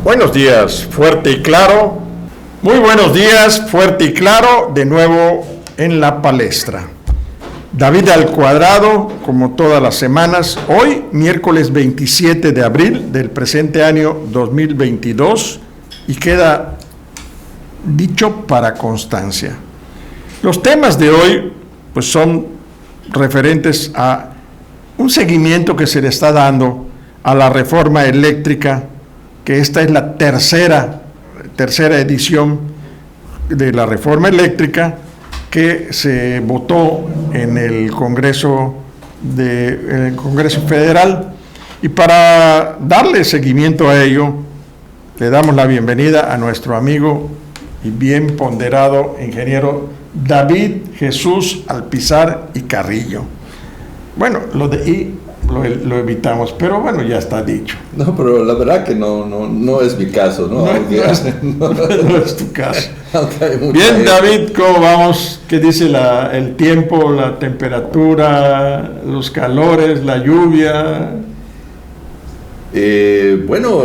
Buenos días, fuerte y claro. Muy buenos días, fuerte y claro, de nuevo en la palestra. David al cuadrado, como todas las semanas, hoy, miércoles 27 de abril del presente año 2022, y queda dicho para constancia. Los temas de hoy, pues son referentes a un seguimiento que se le está dando a la reforma eléctrica, que esta es la tercera edición de la reforma eléctrica que se votó en el Congreso Federal. Y para darle seguimiento a ello, le damos la bienvenida a nuestro amigo y bien ponderado ingeniero David Jesús Alpizar y Carrillo. Bueno, lo evitamos, pero bueno, ya está dicho. No, pero la verdad que no es mi caso, ¿no? No es tu caso. Bien, gente. David, ¿cómo vamos? ¿Qué dice el tiempo, la temperatura, los calores, la lluvia? Bueno,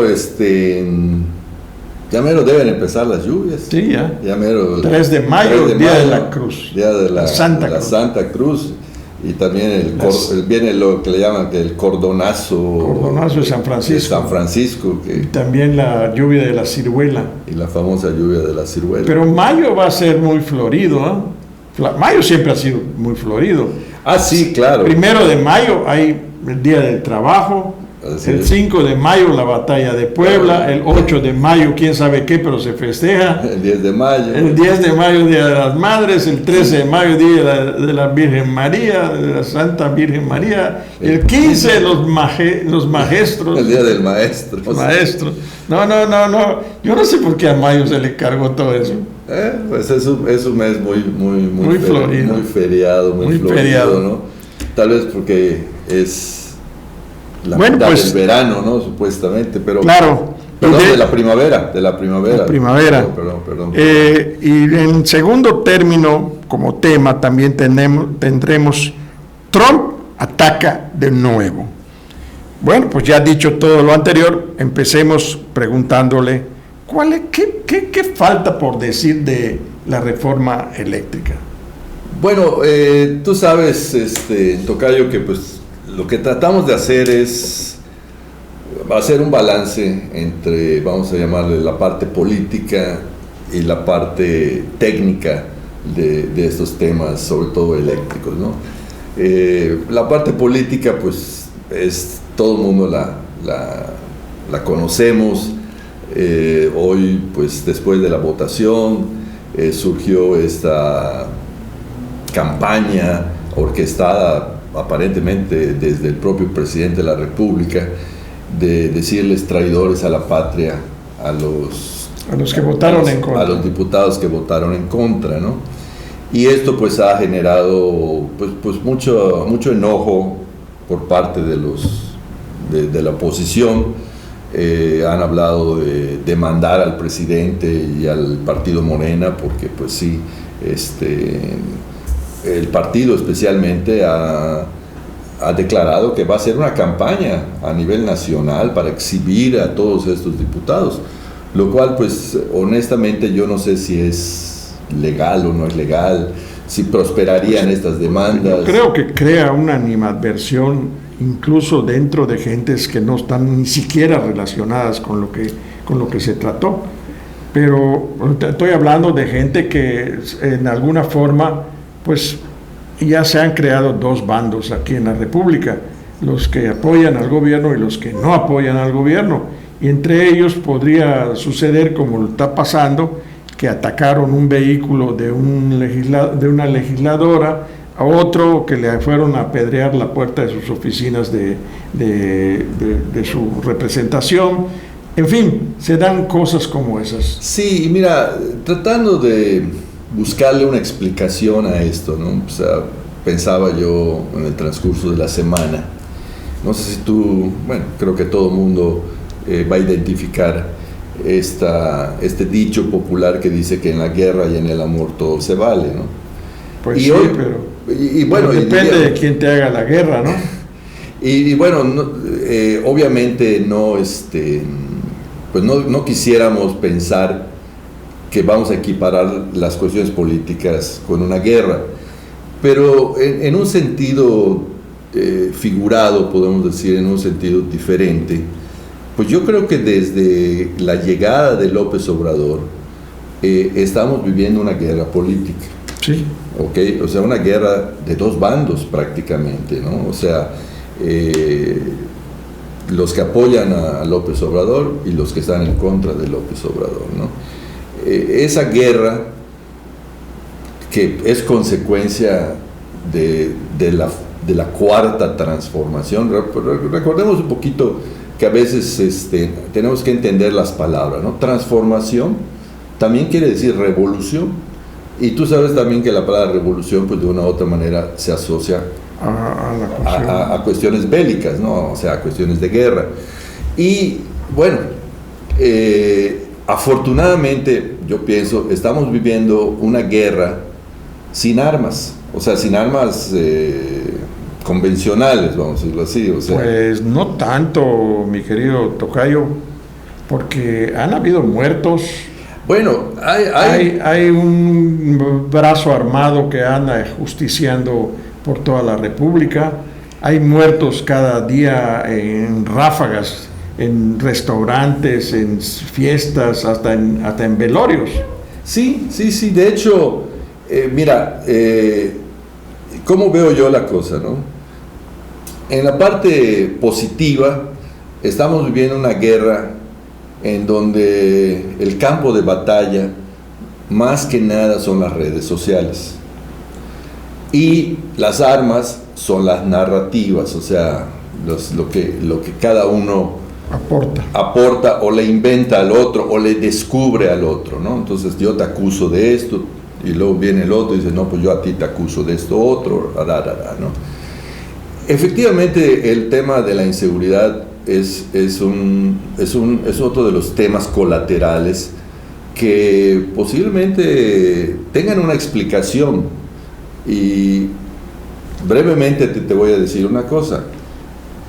ya mero deben empezar las lluvias. Sí, ya. Ya mero. 3 de mayo, Día de la Cruz. Día de la Santa Cruz. Y también viene lo que le llaman el cordonazo de San Francisco. Y también la lluvia de la ciruela. Y la famosa lluvia de la ciruela. Pero mayo va a ser muy florido, ¿eh? Mayo siempre ha sido muy florido. Ah, sí, claro. 1 de mayo hay el Día del Trabajo. Así el es. 5 de mayo la batalla de Puebla, el 8 de mayo quién sabe qué, pero se festeja. El 10 de mayo. El 10 de mayo Día de las Madres, el 13 de mayo Día de la Virgen María, de la Santa Virgen María, el 15 los maestros. El Día del Maestro. Maestros. No, yo no sé por qué a mayo se le cargó todo eso. Pues es un mes muy florido. Muy feriado, muy florido, ¿no? Tal vez porque es la mitad del verano, ¿no? Supuestamente, pero... Claro. Perdón, de la primavera. Perdón. Y en segundo término, como tema, también tendremos Trump ataca de nuevo. Bueno, pues ya dicho todo lo anterior, empecemos preguntándole, ¿qué falta por decir de la reforma eléctrica? Bueno, tú sabes, Tocayo, que pues lo que tratamos de hacer es hacer un balance entre, vamos a llamarle, la parte política y la parte técnica de estos temas, sobre todo eléctricos, ¿no? La parte política, pues, todo el mundo la conocemos. Hoy, pues, después de la votación, surgió esta campaña orquestada aparentemente desde el propio presidente de la República, de decirles traidores a la patria a los que votaron en contra, a los diputados que votaron en contra, ¿no? Y esto pues ha generado pues mucho enojo por parte de la oposición. Han hablado de demandar al presidente y al partido Morena, porque pues sí, el partido especialmente ha declarado que va a hacer una campaña a nivel nacional para exhibir a todos estos diputados, lo cual pues honestamente yo no sé si es legal o no es legal, si prosperarían estas demandas. Yo creo que crea una animadversión incluso dentro de gentes que no están ni siquiera relacionadas con lo que se trató, pero estoy hablando de gente que en alguna forma pues ya se han creado dos bandos aquí en la República, los que apoyan al gobierno y los que no apoyan al gobierno, y entre ellos podría suceder como lo está pasando, que atacaron un vehículo de una legisladora, a otro que le fueron a apedrear la puerta de sus oficinas de su representación. En fin, se dan cosas como esas. Sí, y mira, tratando de buscarle una explicación a esto, ¿no? O sea, pensaba yo en el transcurso de la semana, no sé si tú, bueno, creo que todo el mundo va a identificar este dicho popular que dice que en la guerra y en el amor todo se vale, ¿no? Pues y sí, hoy, pero depende de quién te haga la guerra, ¿no? Y bueno, obviamente no pues no quisiéramos pensar que vamos a equiparar las cuestiones políticas con una guerra, pero en un sentido figurado, podemos decir, en un sentido diferente, pues yo creo que desde la llegada de López Obrador estamos viviendo una guerra política. Sí. ¿Okay? O sea, una guerra de dos bandos prácticamente, ¿no? O sea, los que apoyan a López Obrador y los que están en contra de López Obrador, ¿no? Esa guerra que es consecuencia de la cuarta transformación. Recordemos un poquito que a veces tenemos que entender las palabras, ¿no? Transformación también quiere decir revolución, y tú sabes también que la palabra revolución, pues de una u otra manera se asocia a cuestiones bélicas, ¿no? O sea, a cuestiones de guerra. Y bueno, afortunadamente, yo pienso, estamos viviendo una guerra sin armas, o sea, sin armas convencionales, vamos a decirlo así. O sea, pues no tanto, mi querido tocayo, porque han habido muertos. Bueno, hay un brazo armado que anda justiciando por toda la República. Hay muertos cada día en ráfagas, en restaurantes, en fiestas, hasta en velorios. Sí. De hecho, mira, ¿cómo veo yo la cosa, no? En la parte positiva, estamos viviendo una guerra en donde el campo de batalla, más que nada, son las redes sociales. Y las armas son las narrativas, o sea, lo que cada uno aporta o le inventa al otro o le descubre al otro, ¿no? Entonces yo te acuso de esto y luego viene el otro y dice, no, pues yo a ti te acuso de esto otro, ¿no? Efectivamente, el tema de la inseguridad es otro de los temas colaterales que posiblemente tengan una explicación. Y brevemente te voy a decir una cosa: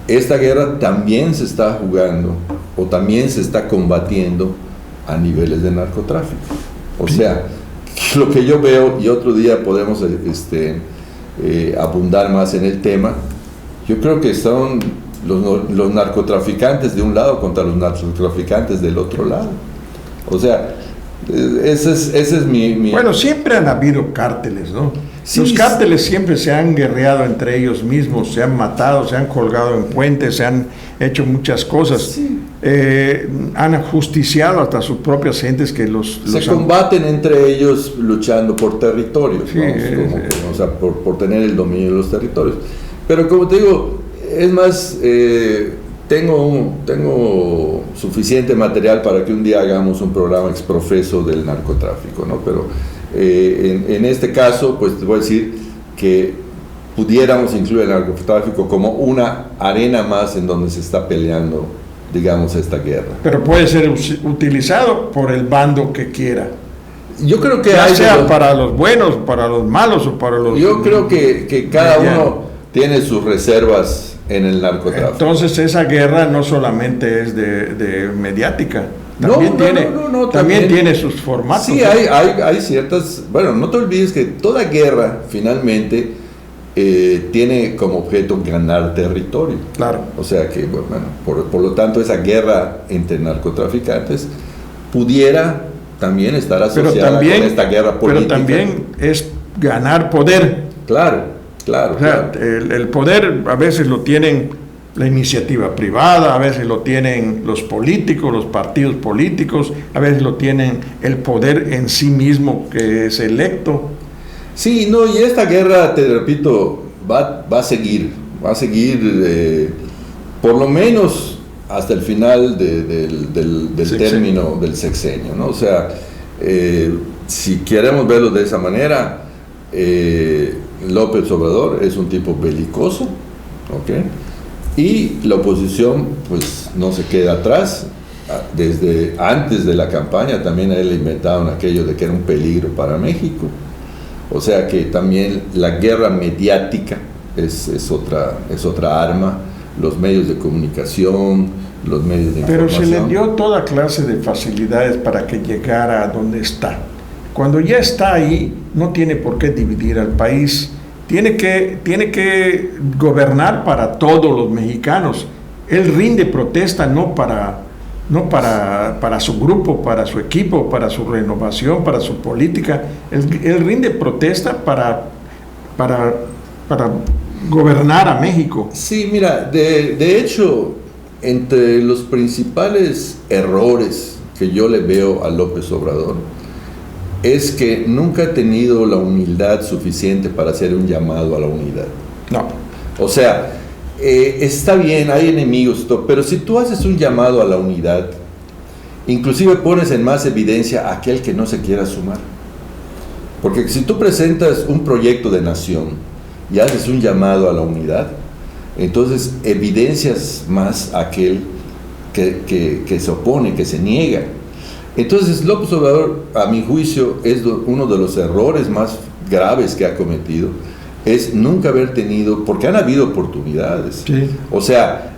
esta guerra también se está jugando o también se está combatiendo a niveles de narcotráfico. O sea, lo que yo veo, y otro día podemos abundar más en el tema, yo creo que son los narcotraficantes de un lado contra los narcotraficantes del otro lado. O sea, ese es mi... Bueno, siempre han habido cárteles, ¿no? Sí, los cárteles siempre se han guerreado entre ellos mismos, se han matado, se han colgado en puentes, se han hecho muchas cosas. Sí. Han ajusticiado hasta sus propias gentes que se combaten entre ellos luchando por territorios, sí, o sea, por tener el dominio de los territorios. Pero como te digo, es más, tengo suficiente material para que un día hagamos un programa exprofeso del narcotráfico, ¿no? Pero en este caso, pues te voy a decir que pudiéramos incluir el narcotráfico como una arena más en donde se está peleando, digamos, esta guerra. Pero puede ser utilizado por el bando que quiera. Yo creo que ya sea para los buenos, para los malos o para los... Yo creo que cada uno tiene sus reservas en el narcotráfico. Entonces esa guerra no solamente es de mediática, también tiene sus formatos. Sí, hay ciertas... Bueno, no te olvides que toda guerra finalmente tiene como objeto ganar territorio. Claro. O sea que, bueno, por lo tanto, esa guerra entre narcotraficantes pudiera también estar asociada con esta guerra política. Pero también es ganar poder. Claro. O sea, el poder a veces lo tienen la iniciativa privada, a veces lo tienen los políticos, los partidos políticos, a veces lo tienen el poder en sí mismo que es electo. Sí, no, y esta guerra, te repito, va a seguir por lo menos hasta el final del término del sexenio, ¿no? O sea, si queremos verlo de esa manera, López Obrador es un tipo belicoso, ¿ok? Y la oposición pues no se queda atrás. Desde antes de la campaña también a él le inventaron aquello de que era un peligro para México. O sea que también la guerra mediática es otra arma. Los medios de comunicación, los medios de Pero información. se le dio toda clase de facilidades para que llegara a donde está. Cuando ya está ahí, no tiene por qué dividir al país. Tiene que gobernar para todos los mexicanos. Él rinde protesta no para su grupo, para su equipo, para su renovación, para su política. Él rinde protesta para gobernar a México. Sí, mira, de hecho, entre los principales errores que yo le veo a López Obrador es que nunca ha tenido la humildad suficiente para hacer un llamado a la unidad. No. O sea, está bien, hay enemigos, pero si tú haces un llamado a la unidad, inclusive pones en más evidencia a aquel que no se quiera sumar. Porque si tú presentas un proyecto de nación y haces un llamado a la unidad, entonces evidencias más a aquel que se opone, que se niega. Entonces López Obrador, a mi juicio, es uno de los errores más graves que ha cometido, es nunca haber tenido, porque han habido oportunidades. Sí. O sea,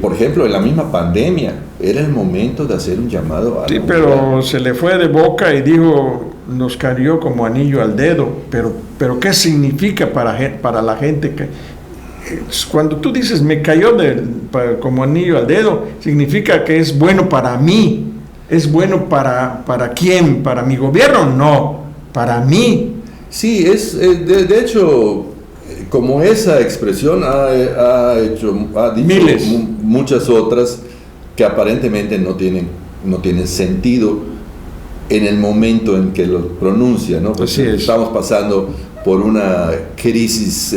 por ejemplo, en la misma pandemia, era el momento de hacer un llamado a la Sí, unidad. pero se le fue de boca y dijo, nos cayó como anillo al dedo. Pero ¿qué significa para la gente que cuando tú dices me cayó como anillo al dedo, significa que es bueno para mí? ¿Es bueno para quién? ¿Para mi gobierno? No, para mí. Sí, de hecho, como esa expresión ha dicho Miles. Muchas otras que aparentemente no tienen sentido en el momento en que lo pronuncia, ¿no? Pues Así es. estamos pasando por una crisis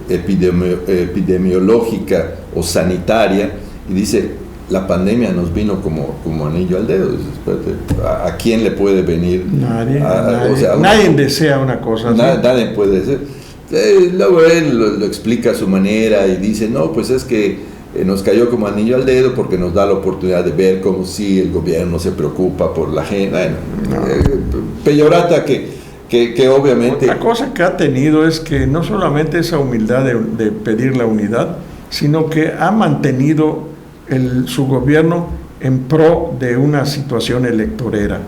epidemiológica o sanitaria y dice, la pandemia nos vino como anillo al dedo. Dices, espérate, ¿a quién le puede venir? Nadie, O sea, nadie desea una cosa así. Nadie puede ser. Luego él lo explica a su manera y dice, no, pues es que nos cayó como anillo al dedo porque nos da la oportunidad de ver cómo si el gobierno se preocupa por la gente. Bueno, peyorata que obviamente... La cosa que ha tenido es que no solamente esa humildad de pedir la unidad, sino que ha mantenido su gobierno en pro de una situación electorera.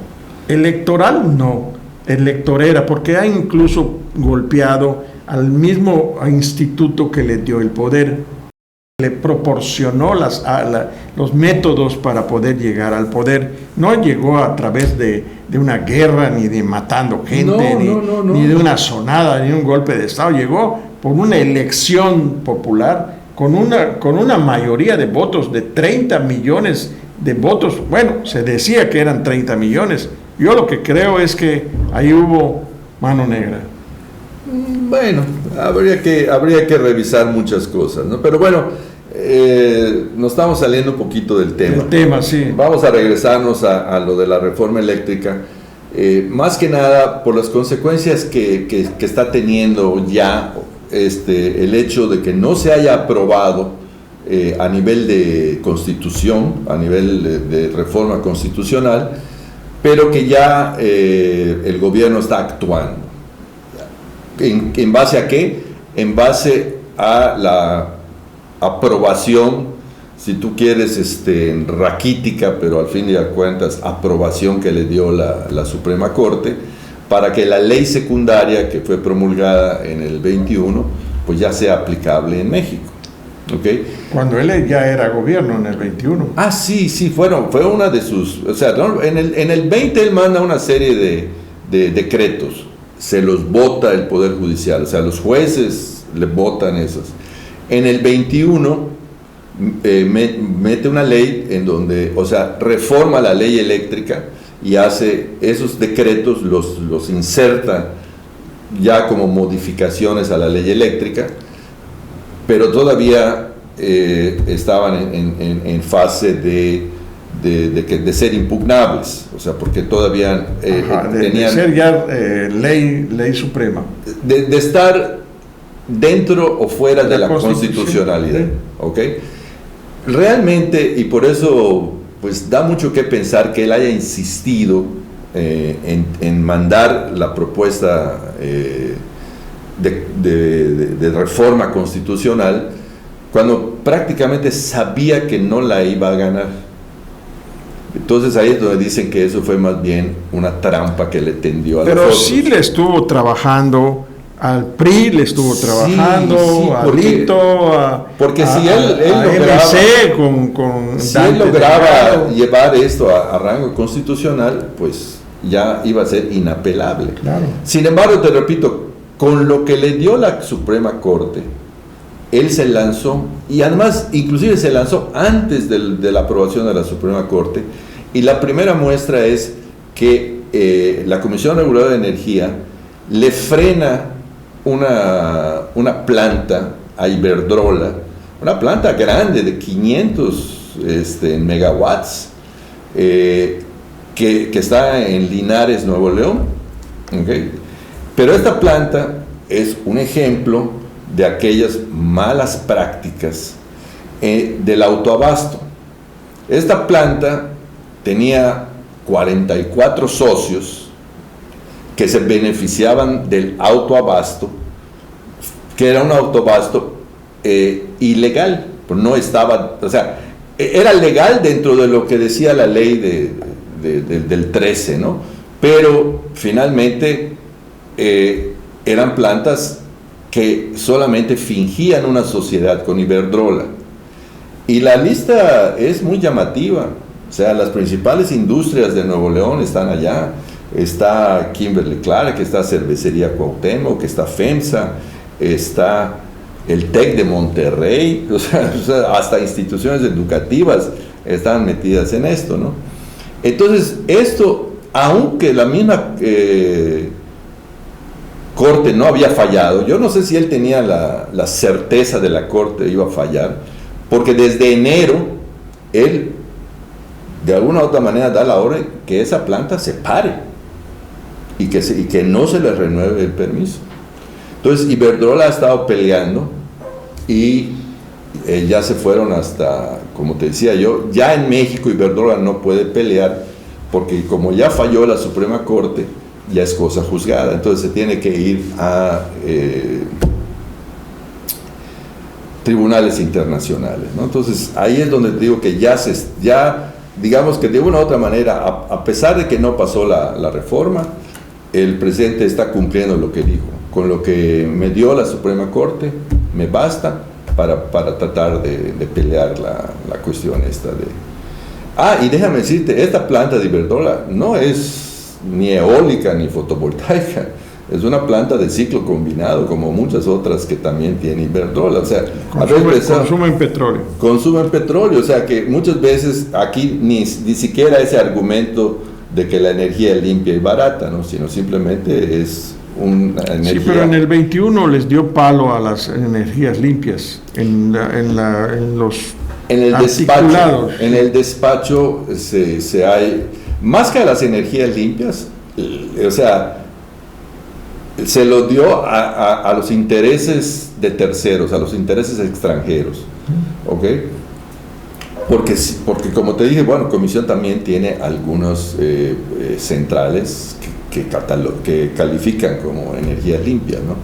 Electoral no, electorera, porque ha incluso golpeado al mismo instituto que le dio el poder, le proporcionó los métodos para poder llegar al poder. No llegó a través de una guerra, ni de matando gente, ni de una sonada, ni un golpe de Estado. Llegó por una elección popular con una mayoría de votos de 30 millones de votos. Bueno, se decía que eran 30 millones. Yo lo que creo es que ahí hubo mano negra. Bueno, habría que revisar muchas cosas, ¿no? Pero bueno, nos estamos saliendo un poquito del tema. El tema, sí. Vamos a regresarnos a lo de la reforma eléctrica. Más que nada por las consecuencias que está teniendo ya el hecho de que no se haya aprobado a nivel de constitución, a nivel de reforma constitucional, pero que ya el gobierno está actuando. ¿En base a qué? En base a la aprobación, si tú quieres, raquítica, pero al fin de cuentas aprobación que le dio la Suprema Corte, para que la ley secundaria que fue promulgada en el 21, pues ya sea aplicable en México. ¿Okay? Cuando él ya era gobierno en el 21. Ah, sí, fue una de sus... O sea, ¿no? en el 20 él manda una serie de decretos, se los vota el Poder Judicial, o sea, los jueces le votan esos. En el 21 mete una ley en donde, o sea, reforma la ley eléctrica y hace esos decretos, los inserta ya como modificaciones a la ley eléctrica, pero todavía estaban en fase de ser impugnables, o sea, porque todavía de ser ya ley suprema. De estar dentro o fuera de la constitucionalidad, sí. ¿ok? Realmente, y por eso pues da mucho que pensar que él haya insistido en mandar la propuesta de reforma constitucional, cuando prácticamente sabía que no la iba a ganar. Entonces ahí es donde dicen que eso fue más bien una trampa que le tendió a los Pero otros. sí le estuvo trabajando al PRI, le estuvo trabajando a Lito, porque si él lograba, si él lograba llevar esto a rango constitucional, pues ya iba a ser inapelable. Claro. Sin embargo, te repito, con lo que le dio la Suprema Corte, él se lanzó, y además inclusive se lanzó antes de la aprobación de la Suprema Corte, y la primera muestra es que la Comisión Reguladora de Energía le frena una planta a Iberdrola, una planta grande de 500 megawatts, que está en Linares, Nuevo León. ¿Okay? Pero esta planta es un ejemplo de aquellas malas prácticas del autoabasto. Esta planta tenía 44 socios que se beneficiaban del autoabasto, que era un autoabasto ilegal, pues no estaba, o sea, era legal dentro de lo que decía la ley del 13, ¿no? Pero finalmente eran plantas que solamente fingían una sociedad con Iberdrola. Y la lista es muy llamativa. O sea, las principales industrias de Nuevo León están allá. Está Kimberly-Clark, está Cervecería Cuauhtémoc, está FEMSA, está el TEC de Monterrey, o sea, hasta instituciones educativas están metidas en esto, ¿no? Entonces, esto, aunque la misma Corte no había fallado, yo no sé si él tenía la certeza de la Corte iba a fallar, porque desde enero él de alguna u otra manera da la orden que esa planta se pare y que no se le renueve el permiso. Entonces Iberdrola ha estado peleando y ya se fueron hasta, como te decía yo, ya en México Iberdrola no puede pelear porque como ya falló la Suprema Corte, ya es cosa juzgada, entonces se tiene que ir a tribunales internacionales, ¿no? Entonces ahí es donde te digo que ya digamos que de una u otra manera, a pesar de que no pasó la reforma, el presidente está cumpliendo lo que dijo. Con lo que me dio la Suprema Corte, me basta para tratar de pelear la cuestión esta de... y déjame decirte, esta planta de Iberdrola no es ni eólica ni fotovoltaica, es una planta de ciclo combinado, como muchas otras que también tiene Iberdrola. O sea, consumen petróleo. Consumen petróleo, o sea que muchas veces aquí ni siquiera ese argumento de que la energía es limpia y barata, ¿no? Sino simplemente es una energía... Sí, pero en el 21 les dio palo a las energías limpias, en los articulados. En el despacho se hay, más que a las energías limpias, o sea, se lo dio a los intereses de terceros, a los intereses extranjeros, ¿ok? Porque como te dije, bueno, Comisión también tiene algunas centrales que califican como energías limpias, ¿no?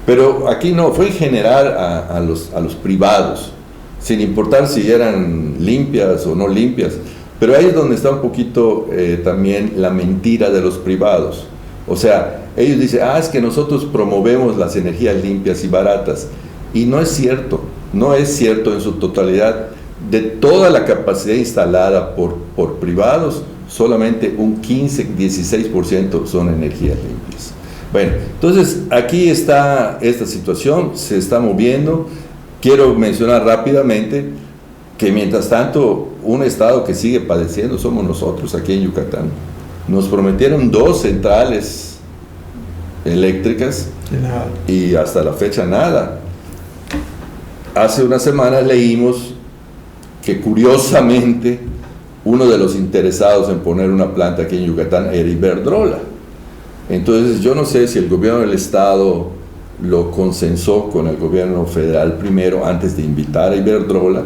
Pero aquí no, fue en general a los privados, sin importar si eran limpias o no limpias. Pero ahí es donde está un poquito también la mentira de los privados. O sea, ellos dicen, es que nosotros promovemos las energías limpias y baratas. Y no es cierto, no es cierto en su totalidad. De toda la capacidad instalada por privados, solamente un 15-16% son energías limpias. Bueno, entonces aquí está esta situación, se está moviendo. Quiero mencionar rápidamente que mientras tanto, un estado que sigue padeciendo somos nosotros aquí en Yucatán. Nos prometieron 2 centrales eléctricas y hasta la fecha nada. Hace unas semanas leímos que curiosamente uno de los interesados en poner una planta aquí en Yucatán era Iberdrola. Entonces yo no sé si el gobierno del estado lo consensó con el gobierno federal primero antes de invitar a Iberdrola,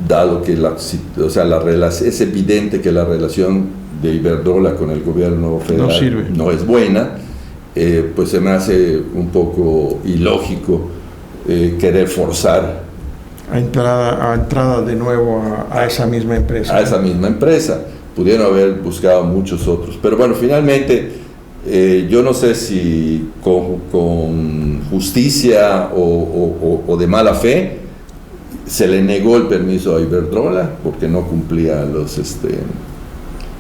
dado que es evidente que la relación de Iberdrola con el gobierno federal no es buena, pues se me hace un poco ilógico querer forzar a entrada de nuevo a esa misma empresa. A esa misma empresa. Pudieron haber buscado muchos otros. Pero bueno, finalmente, yo no sé si con justicia o de mala fe, se le negó el permiso a Iberdrola porque no cumplía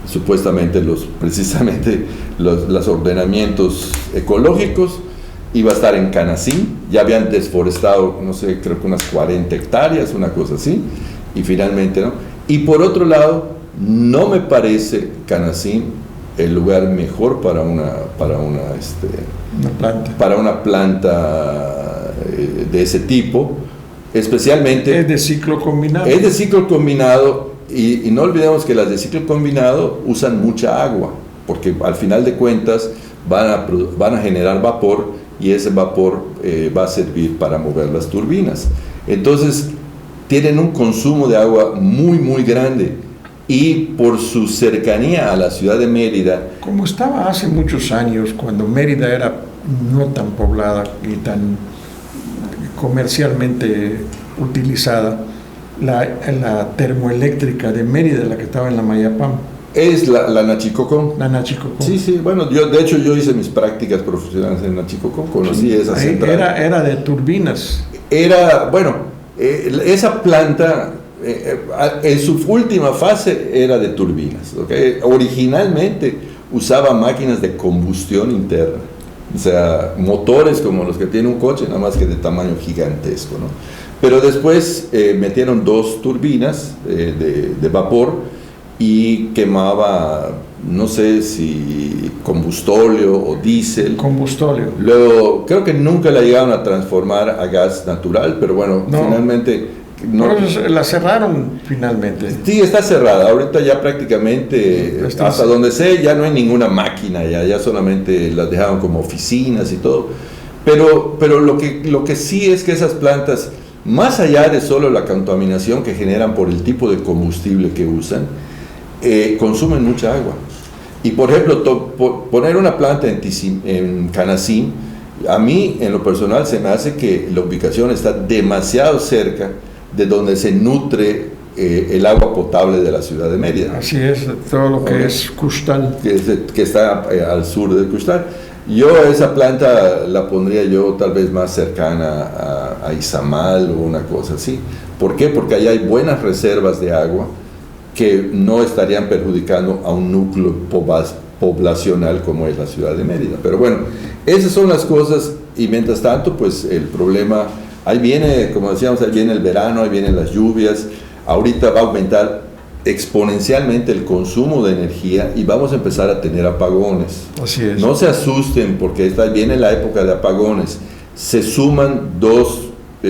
supuestamente precisamente los ordenamientos ecológicos. Iba a estar en Canacín, ya habían desforestado, no sé, creo que unas 40 hectáreas, una cosa así, y finalmente no. Y por otro lado, no me parece Canacín el lugar mejor para una planta de ese tipo, especialmente... Es de ciclo combinado. Es de ciclo combinado, y no olvidemos que las de ciclo combinado usan mucha agua, porque al final de cuentas van a generar vapor, y ese vapor va a servir para mover las turbinas. Entonces, tienen un consumo de agua muy, muy grande, y por su cercanía a la ciudad de Mérida... Como estaba hace muchos años, cuando Mérida era no tan poblada y tan comercialmente utilizada, la termoeléctrica de Mérida, la que estaba en la Mayapam. Es la Nachicocón. La Nachicocón. Sí, bueno, de hecho yo hice mis prácticas profesionales en Nachicocón, conocí esa central. Era de turbinas. Esa planta, en su última fase era de turbinas, ¿okay? Originalmente usaba máquinas de combustión interna, o sea, motores como los que tiene un coche, nada más que de tamaño gigantesco, ¿no? Pero después metieron 2 turbinas de vapor, y quemaba, no sé si combustóleo o diésel. Combustóleo. Luego, creo que nunca la llegaron a transformar a gas natural, pero bueno, finalmente... No, la cerraron finalmente. Sí, está cerrada. Ahorita ya prácticamente, hasta donde sé, ya no hay ninguna máquina, ya solamente las dejaron como oficinas y todo. Pero lo que sí es que esas plantas, más allá de solo la contaminación que generan por el tipo de combustible que usan, consumen mucha agua. Y por ejemplo, poner una planta en Canacín, a mí en lo personal se me hace que la ubicación está demasiado cerca de donde se nutre el agua potable de la ciudad de Mérida. Así es, todo lo que es Custal. Que está al sur de Custal. Yo esa planta la pondría yo tal vez más cercana a Izamal o una cosa así. ¿Por qué? Porque allá hay buenas reservas de agua que no estarían perjudicando a un núcleo poblacional como es la ciudad de Mérida. Pero bueno, esas son las cosas, y mientras tanto, pues el problema, ahí viene, como decíamos, ahí viene el verano, ahí vienen las lluvias, ahorita va a aumentar exponencialmente el consumo de energía y vamos a empezar a tener apagones. Así es. No se asusten porque viene la época de apagones. Se suman 2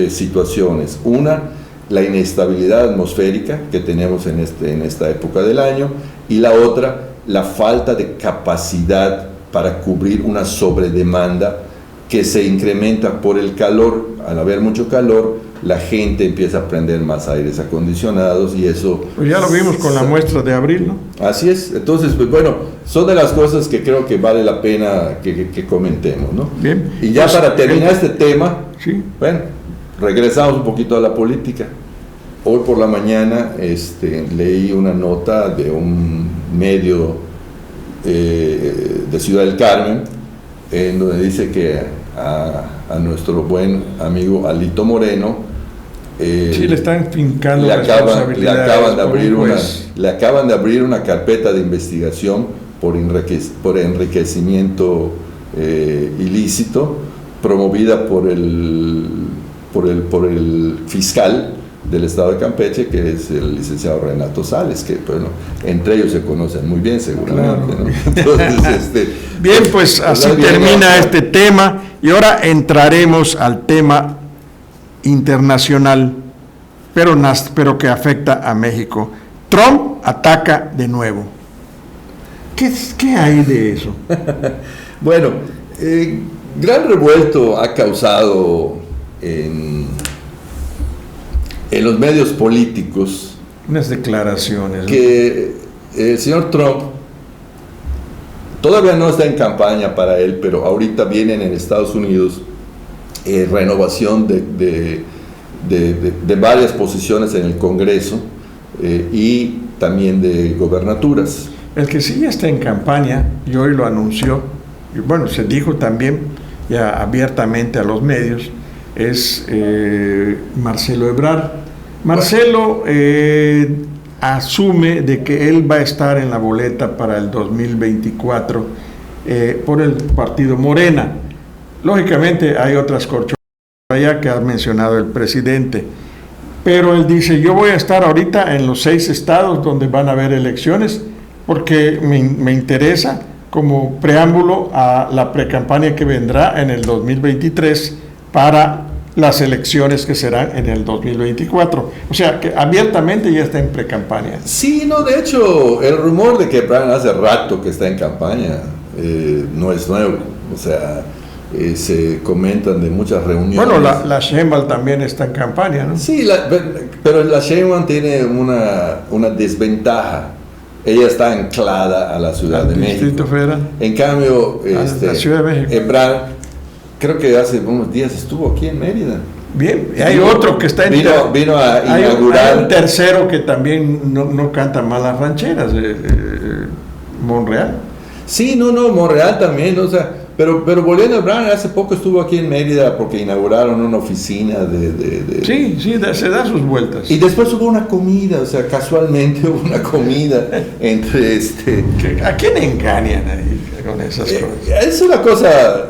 situaciones. Una, la inestabilidad atmosférica que tenemos en esta época del año, y la otra, la falta de capacidad para cubrir una sobredemanda que se incrementa por el calor. Al haber mucho calor, la gente empieza a prender más aires acondicionados y eso... Pues ya lo vimos con la muestra de abril, ¿no? Así es. Entonces, pues bueno, son de las cosas que creo que vale la pena que comentemos, ¿no? Bien. Y ya pues, para terminar este tema, sí. Bueno, regresamos un poquito a la política. Hoy por la mañana leí una nota de un medio de Ciudad del Carmen, en donde dice que a nuestro buen amigo Alito Moreno sí, le están fincando le acaban de abrir una carpeta de investigación por enriquecimiento ilícito, promovida por el fiscal del estado de Campeche, que es el licenciado Renato Sales, que bueno, entre ellos se conocen muy bien seguramente, claro, ¿no? Entonces, bien, pues así termina este tema, y ahora entraremos al tema internacional, pero que afecta a México. Trump ataca de nuevo. ¿Qué hay de eso? Bueno, gran revuelto ha causado en los medios políticos unas declaraciones que el señor Trump todavía no está en campaña para él, pero ahorita vienen en Estados Unidos renovación de de varias posiciones en el Congreso y también de gobernaturas. El que sí está en campaña, y hoy lo anunció, y bueno, se dijo también ya abiertamente a los medios, es Marcelo Ebrard. Marcelo asume de que él va a estar en la boleta para el 2024 por el partido Morena. Lógicamente hay otras corcholatas allá que ha mencionado el presidente, pero él dice, yo voy a estar ahorita en los 6 estados donde van a haber elecciones porque me interesa como preámbulo a la precampaña que vendrá en el 2023 para las elecciones que serán en el 2024. O sea, que abiertamente ya está en precampaña. Sí, no, de hecho, el rumor de que Ebrard hace rato que está en campaña no es nuevo. O sea, se comentan de muchas reuniones. Bueno, la Sheinbaum también está en campaña, ¿no? Sí, pero la Sheinbaum tiene una desventaja. Ella está anclada a la Ciudad de México. Distrito Federal. En cambio, la Ciudad de México. Ebrard, creo que hace unos días estuvo aquí en Mérida. Bien, y hay otro que está en... Vino a inaugurar... Hay un tercero que también no canta mal las rancheras, Monreal. Sí, no, Monreal también, o sea... Pero volviendo a Ebrard, hace poco estuvo aquí en Mérida porque inauguraron una oficina de... Sí, se da sus vueltas. Y después hubo una comida, o sea, casualmente hubo una comida entre ¿A quién engañan ahí con esas cosas? Es una cosa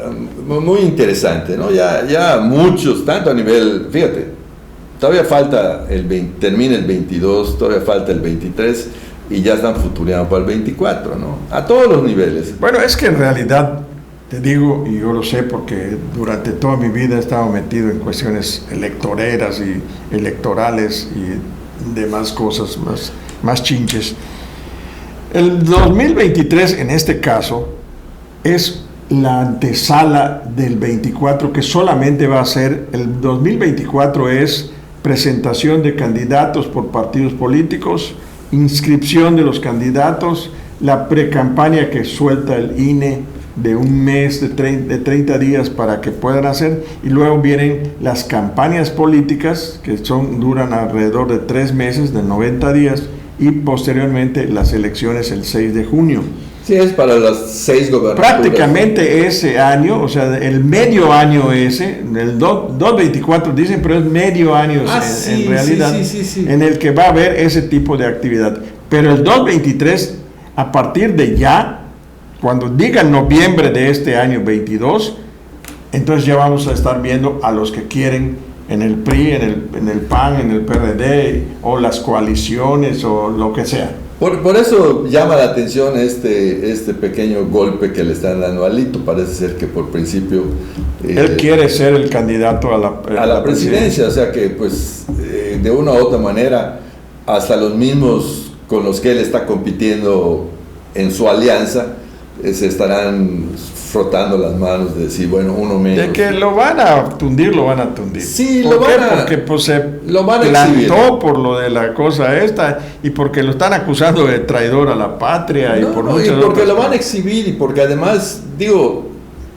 muy interesante, ¿no? Ya muchos, tanto a nivel, fíjate, todavía falta termina el 22, todavía falta el 23 y ya están futureando para el 24, ¿no? A todos los niveles. Bueno, es que en realidad... Te digo, y yo lo sé porque durante toda mi vida he estado metido en cuestiones electoreras y electorales y demás cosas más chinches. El 2023 en este caso es la antesala del 24, que solamente va a ser, el 2024 es presentación de candidatos por partidos políticos, inscripción de los candidatos, la precampaña que suelta el INE de un mes, de 30 días para que puedan hacer, y luego vienen las campañas políticas que duran alrededor de 3 meses, de 90 días, y posteriormente las elecciones el 6 de junio. Sí, es para las 6 gobernaturas. Prácticamente ese año, o sea, el medio año ese, el 224 dicen, pero es medio año en realidad, sí. En el que va a haber ese tipo de actividad. Pero el 223, a partir de ya, cuando diga noviembre de este año 22, entonces ya vamos a estar viendo a los que quieren en el PRI, en el PAN, en el PRD, o las coaliciones, o lo que sea. Por eso llama la atención este pequeño golpe que le están dando a Alito. Parece ser que por principio... él quiere ser el candidato a la presidencia, o sea que pues de una u otra manera, hasta los mismos con los que él está compitiendo en su alianza, se estarán frotando las manos de decir, bueno, uno menos. De que lo van a tundir. Sí, ¿Por qué? Porque pues se plantó por lo de la cosa esta, y porque lo están acusando de traidor a la patria, y porque lo van a exhibir, y porque además, digo,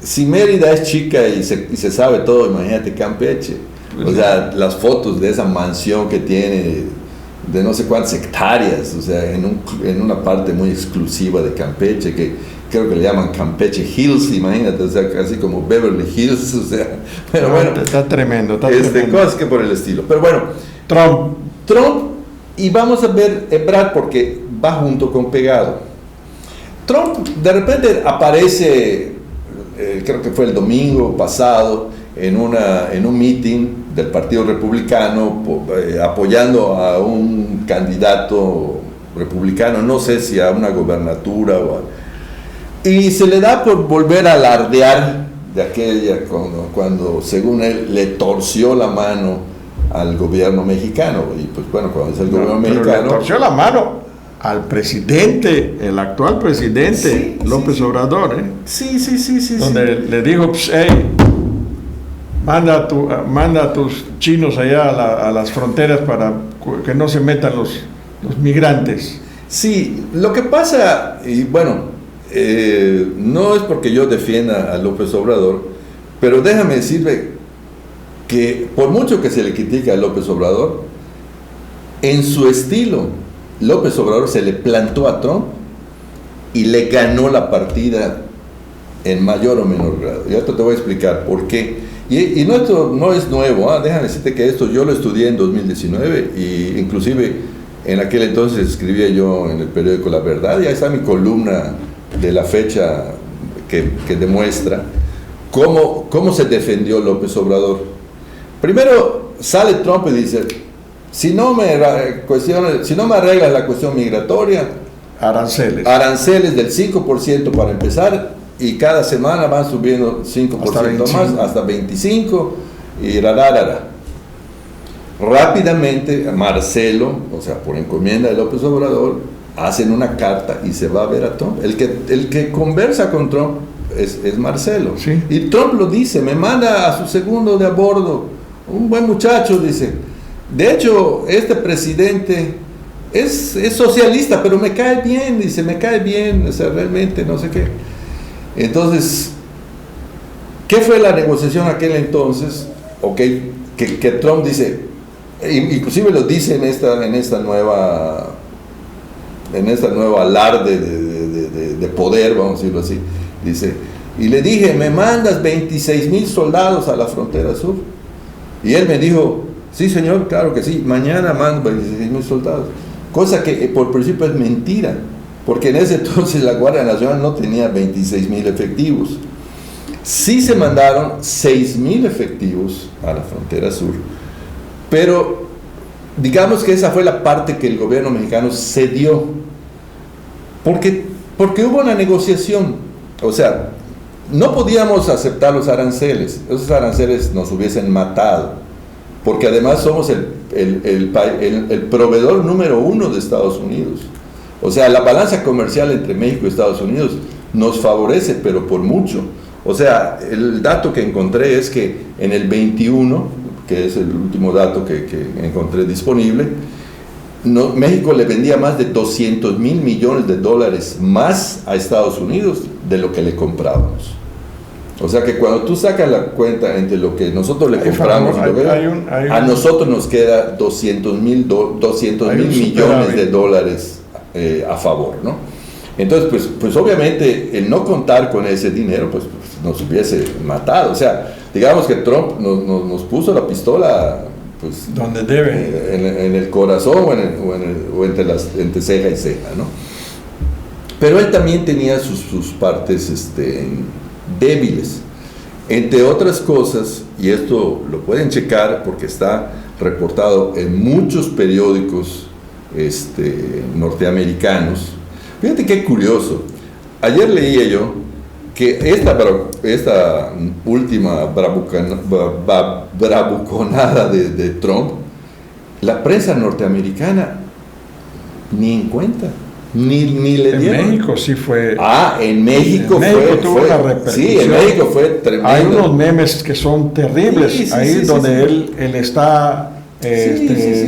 si Mérida es chica y se sabe todo, imagínate Campeche. O sea, las fotos de esa mansión que tiene de no sé cuántas hectáreas, o sea, en una parte muy exclusiva de Campeche, que creo que le llaman Campeche Hills, imagínate, o sea, casi como Beverly Hills, o sea, pero bueno. Está tremendo, cosas que por el estilo. Pero bueno, Trump, y vamos a ver Ebrard porque va junto con pegado. Trump de repente aparece, creo que fue el domingo pasado, en un meeting del Partido Republicano, apoyando a un candidato republicano, no sé si a una gobernatura y se le da por volver a alardear de aquella cuando según él le torció la mano al gobierno mexicano. Y pues bueno, cuando es el gobierno mexicano, le torció la mano al presidente, el actual presidente, López Obrador, sí, donde le dijo, pues, hey, manda a tus chinos allá a las fronteras para que no se metan los migrantes. Sí, lo que pasa, y bueno, no es porque yo defienda a López Obrador, pero déjame decirle que por mucho que se le critica a López Obrador, en su estilo, López Obrador se le plantó a Trump y le ganó la partida en mayor o menor grado. Y ahora te voy a explicar por qué. Y no, esto no es nuevo, déjame decirte que esto yo lo estudié en 2019 y inclusive en aquel entonces escribía yo en el periódico La Verdad, y ahí está mi columna de la fecha que demuestra cómo se defendió López Obrador. Primero sale Trump y dice, si no me arreglas la cuestión migratoria, aranceles del 5% para empezar, y cada semana van subiendo 5% más, hasta 25%, y rápidamente Marcelo, o sea, por encomienda de López Obrador, hacen una carta y se va a ver a Trump. El que conversa con Trump es Marcelo. Sí. Y Trump lo dice, me manda a su segundo de a bordo, un buen muchacho, dice. De hecho, este presidente es socialista, pero me cae bien, dice, me cae bien, o sea, realmente no sé qué. Entonces, ¿qué fue la negociación aquel entonces? Okay, que Trump dice, inclusive lo dice en esta nueva alarde de poder, vamos a decirlo así, dice, y le dije, me mandas 26,000 soldados a la frontera sur, y él me dijo, sí señor, claro que sí, mañana mando 26,000 soldados, cosa que por principio es mentira, porque en ese entonces la Guardia Nacional no tenía 26,000 efectivos. Sí se mandaron 6,000 efectivos a la frontera sur, pero digamos que esa fue la parte que el gobierno mexicano cedió, porque hubo una negociación. O sea, no podíamos aceptar los aranceles, esos aranceles nos hubiesen matado, porque además somos el proveedor número 1 de Estados Unidos. O sea, la balanza comercial entre México y Estados Unidos nos favorece, pero por mucho. O sea, el dato que encontré es que en el 21, que es el último dato que encontré disponible, México le vendía más de 200,000 millones de dólares más a Estados Unidos de lo que le comprábamos. O sea que cuando tú sacas la cuenta entre lo que nosotros le compramos, a nosotros nos queda 200,000 millones de dólares a favor, ¿no? Entonces, pues obviamente el no contar con ese dinero, pues nos hubiese matado. O sea, digamos que Trump nos puso la pistola, pues, donde debe, en el corazón o entre ceja y ceja, ¿no? Pero él también tenía sus partes débiles. Entre otras cosas, y esto lo pueden checar porque está reportado en muchos periódicos norteamericanos. Fíjate qué curioso. Ayer leía yo que esta última bravuconada de Trump, la prensa norteamericana ni en cuenta, ni le dieron. En México sí fue. En México tuvo una repercusión. Sí, en México fue tremendo. Hay unos memes que son terribles, donde él está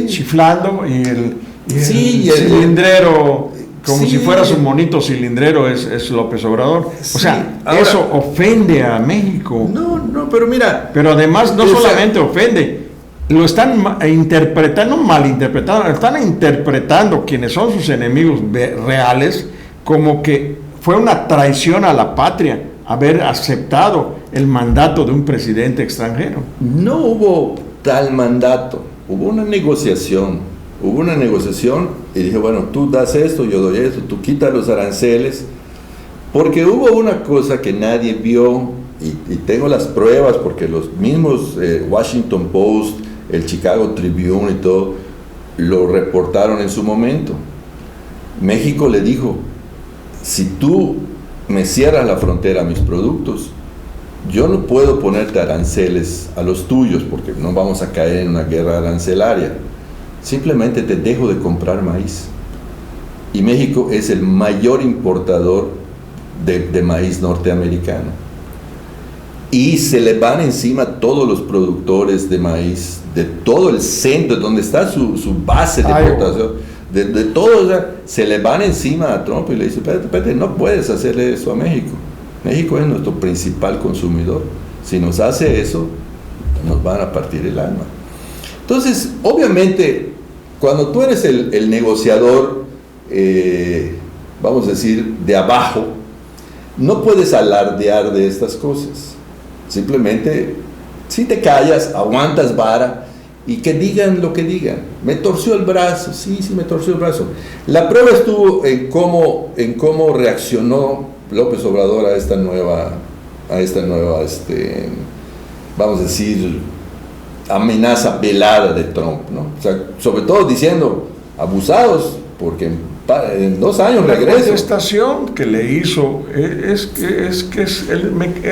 chiflando y el cilindrero, como si fuera su monito cilindrero, es López Obrador. O sea, ahora, eso ofende a México. No, pero mira. Pero además no solamente ofende, lo están malinterpretando, están interpretando quienes son sus enemigos reales como que fue una traición a la patria haber aceptado el mandato de un presidente extranjero. No hubo tal mandato, hubo una negociación y dije, bueno, tú das esto, yo doy esto, tú quitas los aranceles, porque hubo una cosa que nadie vio, y tengo las pruebas porque los mismos Washington Post, el Chicago Tribune y todo, lo reportaron en su momento. México le dijo, si tú me cierras la frontera a mis productos, yo no puedo ponerte aranceles a los tuyos porque no vamos a caer en una guerra arancelaria. Simplemente te dejo de comprar maíz. Y México es el mayor importador de maíz norteamericano. Y se le van encima todos los productores de maíz, de todo el centro, donde está su base de exportación, de todo, o sea, se le van encima a Trump y le dice, espérate, no puedes hacerle eso a México. México es nuestro principal consumidor. Si nos hace eso, nos van a partir el alma. Entonces, obviamente, cuando tú eres el negociador, vamos a decir, de abajo, no puedes alardear de estas cosas. Simplemente, si te callas, aguantas vara, y que digan lo que digan. Me torció el brazo, sí, me torció el brazo. La prueba estuvo en cómo reaccionó López Obrador a esta nueva, vamos a decir, amenaza velada de Trump, ¿no? O sea, sobre todo diciendo, abusados, porque en 2 años regreso. La contestación que le hizo es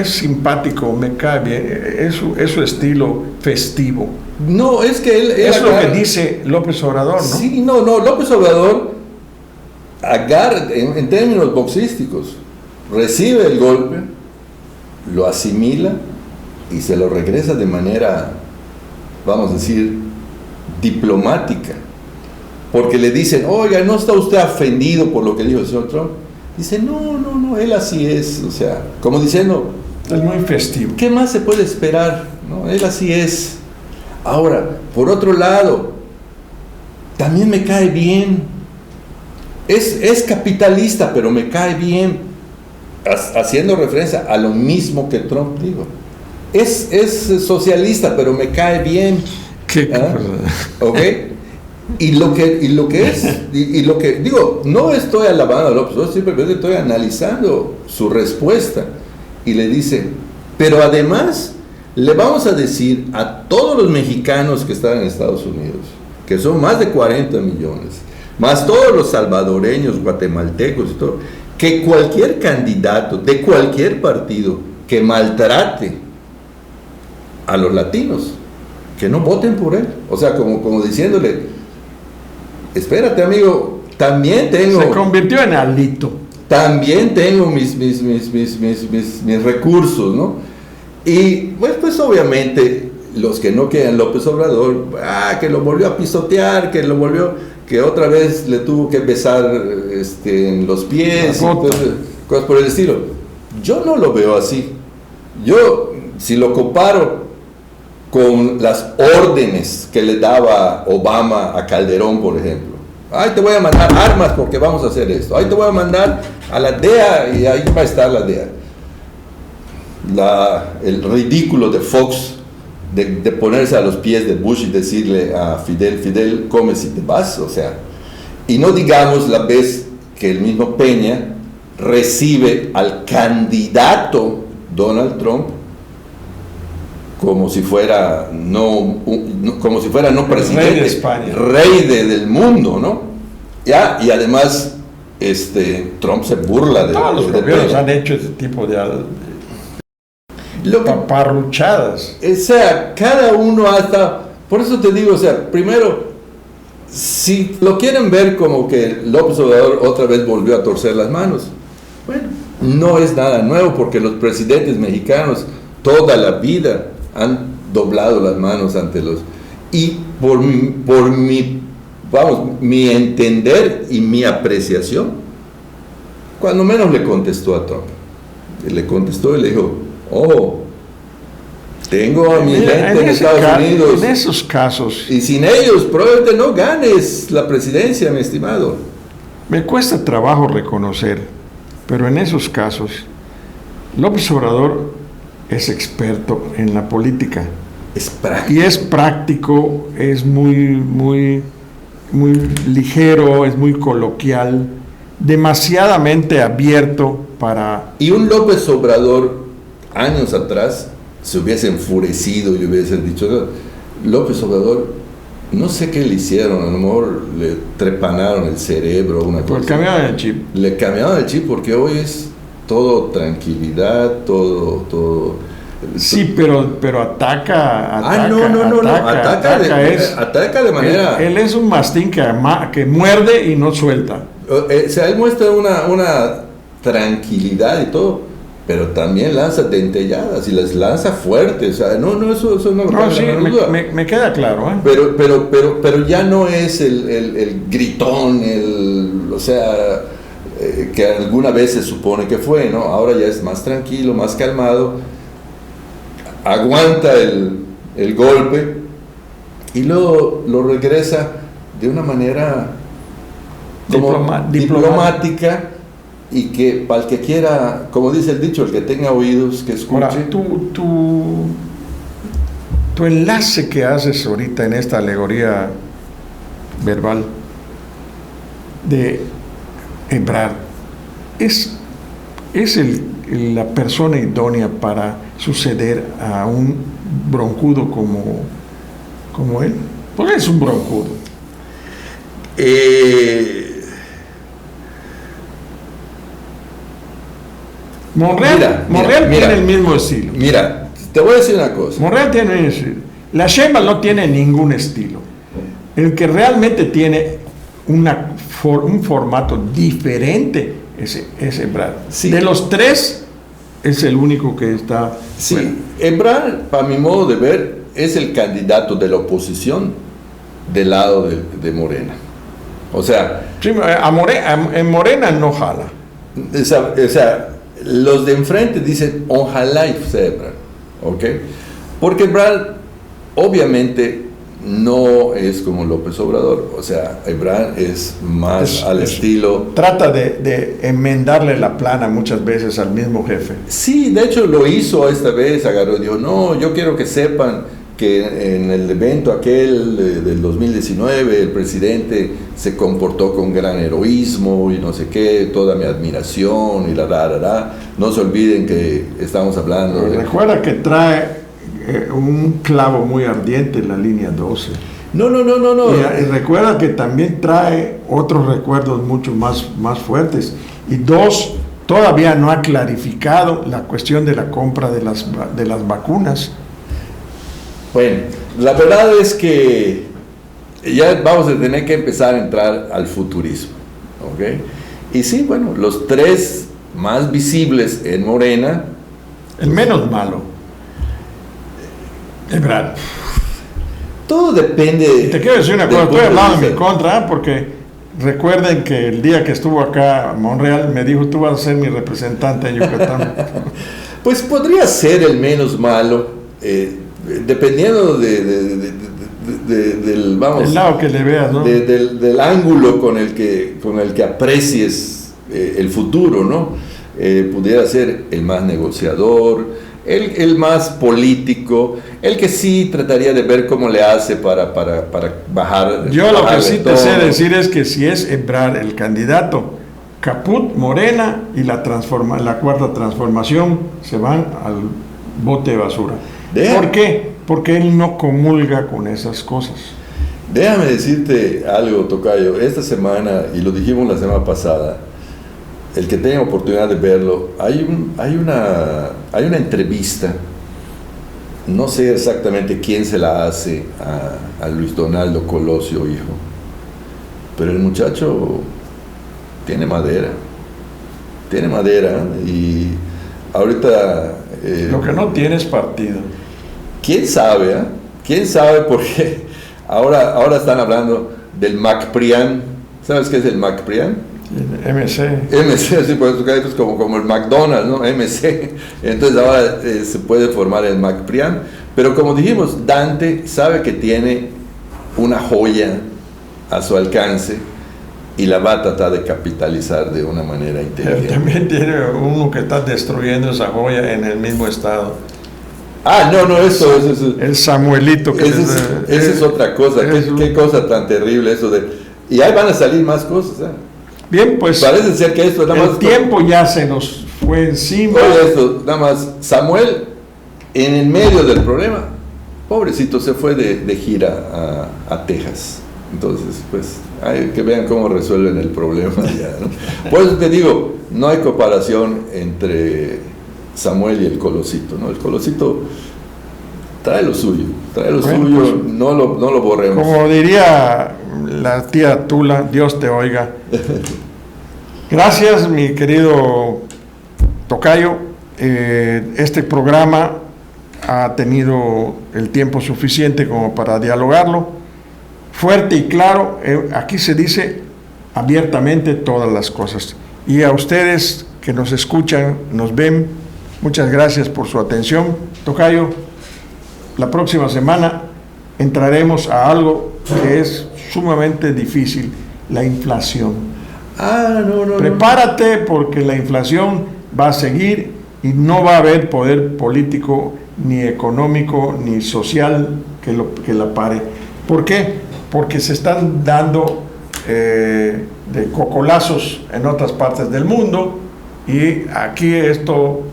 simpático, me cae bien, es su estilo festivo. No, es que él es lo que dice López Obrador, ¿no? Sí, no, López Obrador agarra, en términos boxísticos, recibe el golpe, lo asimila y se lo regresa de manera, vamos a decir, diplomática. Porque le dicen, oiga, ¿no está usted ofendido por lo que dijo el señor Trump? Dice, no, él así es, o sea, como diciendo, es muy festivo. ¿Qué más se puede esperar? ¿No? Él así es. Ahora, por otro lado, también me cae bien. Es capitalista, pero me cae bien, haciendo referencia a lo mismo que Trump dijo. Es socialista, pero me cae bien. ¿Qué? ¿Ok? Y lo que digo, no estoy alabando a López, yo simplemente estoy analizando su respuesta. Y le dice, pero además le vamos a decir a todos los mexicanos que están en Estados Unidos, que son más de 40 millones, más todos los salvadoreños, guatemaltecos y todo, que cualquier candidato de cualquier partido que maltrate a los latinos, que no voten por él. O sea, como diciéndole, espérate, amigo, también tengo... Se convirtió en alito. También tengo mis recursos, ¿no? Y pues obviamente los que no quieran López Obrador, que lo volvió a pisotear, que otra vez le tuvo que besar en los pies, cosas por el estilo. Yo no lo veo así. Yo, si lo comparo con las órdenes que le daba Obama a Calderón, por ejemplo. Te voy a mandar armas porque vamos a hacer esto. Te voy a mandar a la DEA y ahí va a estar la DEA. El ridículo de Fox de ponerse a los pies de Bush y decirle a Fidel, come si te vas, o sea. Y no digamos la vez que el mismo Peña recibe al candidato Donald Trump como si fuera no presidente, rey de España, rey del mundo, ¿no? Y además Trump se burla de los gobiernos han hecho ese tipo de paparruchadas. O sea, cada uno hasta, por eso te digo, o sea, primero, si lo quieren ver como que López Obrador otra vez volvió a torcer las manos, bueno, no es nada nuevo porque los presidentes mexicanos toda la vida han doblado las manos ante los... Y por mi entender y mi apreciación, cuando menos le contestó a Trump. Le contestó y le dijo, tengo a mi gente en Estados Unidos. En esos casos... Y sin ellos probablemente no ganes la presidencia, mi estimado. Me cuesta trabajo reconocer, pero en esos casos, López Obrador es experto en la política. Es práctico. Y es práctico, es muy ligero, es muy coloquial, demasiadamente abierto para... Y un López Obrador, años atrás, se hubiese enfurecido y hubiese dicho, López Obrador, no sé qué le hicieron, a lo mejor le trepanaron el cerebro, una cosa. Le cambiaron el chip. Le cambiaron el chip porque hoy es todo tranquilidad, todo. Sí, pero ataca. Ataca de manera... Él es un mastín que muerde y no suelta. O sea, él muestra una tranquilidad y todo, pero también lanza dentelladas y las lanza fuertes. O sea, eso no No, sí, me queda claro. Pero ya no es el gritón, o sea, que alguna vez se supone que fue, ¿no? Ahora ya es más tranquilo, más calmado. Aguanta el golpe y luego lo regresa de una manera como diplomática, y que para el que quiera, como dice el dicho, el que tenga oídos que escuche. Ahora, tu enlace que haces ahorita en esta alegoría verbal de Ebrard es la persona idónea para suceder a un broncudo como él, porque es un broncudo. Monreal tiene el mismo estilo. Mira, te voy a decir una cosa. Monreal tiene el estilo. La Sheinbaum no tiene ningún estilo. El que realmente tiene un formato diferente es Ebrard. Sí. De los tres, es el único que está... Sí, bueno. Ebrard, para mi modo de ver, es el candidato de la oposición del lado de Morena. O sea... Sí, en Morena no jala. O sea, los de enfrente dicen, ojalá y sea Ebrard, ¿ok? Porque Ebrard, obviamente, no es como López Obrador. O sea, Ebrard es más al estilo... Trata de enmendarle la plana muchas veces al mismo jefe. Sí, de hecho lo hizo esta vez, agarró y dijo, no, yo quiero que sepan que en el evento aquel del 2019 el presidente se comportó con gran heroísmo y no sé qué, toda mi admiración y no se olviden que estamos hablando de... Recuerda que trae un clavo muy ardiente en la línea 12. No. Y recuerda que también trae otros recuerdos mucho más fuertes. Y dos, todavía no ha clarificado la cuestión de la compra de las vacunas. Bueno, la verdad es que ya vamos a tener que empezar a entrar al futurismo, ¿ok? Y sí, bueno, los tres más visibles en Morena... El menos malo. Ebrard. Todo depende... Te quiero decir una cosa, estoy hablando en mi contra, porque recuerden que el día que estuvo acá Monreal me dijo, tú vas a ser mi representante en Yucatán. Pues podría ser el menos malo, dependiendo del vamos, el lado que le veas, ¿no? del ángulo con el que aprecies el futuro, ¿no? Pudiera ser el más negociador, el más político, el que sí trataría de ver cómo le hace para bajar. Yo lo que sí te sé decir es que si es Ebrard el candidato, caput Morena y la cuarta transformación se van al bote de basura. ¿Por qué? Porque él no comulga con esas cosas. Déjame decirte algo, tocayo. Esta semana, y lo dijimos la semana pasada, el que tenga oportunidad de verlo, hay una entrevista, no sé exactamente quién se la hace a Luis Donaldo Colosio, hijo, pero el muchacho tiene madera, y ahorita... lo que no tiene es partido. ¿Quién sabe? ¿Quién sabe por qué? Ahora están hablando del MacPrian. ¿Sabes qué es el MacPrian? MC, sí, pues es como el McDonald's, ¿no? MC. Entonces ahora se puede formar el MacPrian. Pero como dijimos, Dante sabe que tiene una joya a su alcance y la va a tratar de capitalizar de una manera inteligente. Pero también tiene uno que está destruyendo esa joya en el mismo estado. Eso el Samuelito. Esa es otra cosa. ¿Qué cosa tan terrible eso de... Y ahí van a salir más cosas, ¿eh? Bien, pues parece ser que esto nada más... El tiempo ya se nos fue encima. Oye, esto, nada más, Samuel, en el medio del problema, pobrecito, se fue de gira a Texas. Entonces, pues, hay que vean cómo resuelven el problema ya, ¿no? Por eso te digo, no hay comparación entre Samuel y el Colosito, ¿no? El Colosito trae lo suyo, bueno, pues, no lo borremos. Como diría la tía Tula, Dios te oiga. Gracias, mi querido tocayo. Este programa ha tenido el tiempo suficiente como para dialogarlo. Fuerte y claro, aquí se dice abiertamente todas las cosas. Y a ustedes que nos escuchan, nos ven, muchas gracias por su atención. Tocayo. la próxima semana entraremos a algo que es sumamente difícil, la inflación. Prepárate porque la inflación va a seguir y no va a haber poder político, ni económico, ni social que la pare. ¿Por qué? Porque se están dando de cocolazos en otras partes del mundo y aquí esto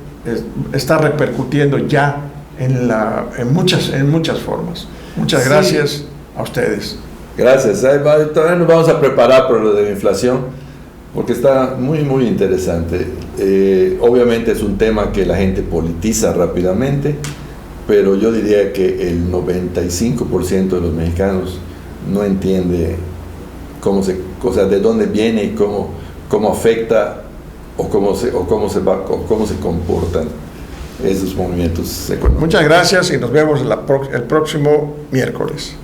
está repercutiendo ya en muchas formas. Muchas gracias a ustedes. Gracias. Todavía nos vamos a preparar para lo de la inflación, porque está muy, muy interesante. Obviamente es un tema que la gente politiza rápidamente, pero yo diría que el 95% de los mexicanos no entiende de dónde viene y cómo afecta o cómo se comportan esos movimientos económicos. Muchas gracias y nos vemos el próximo miércoles.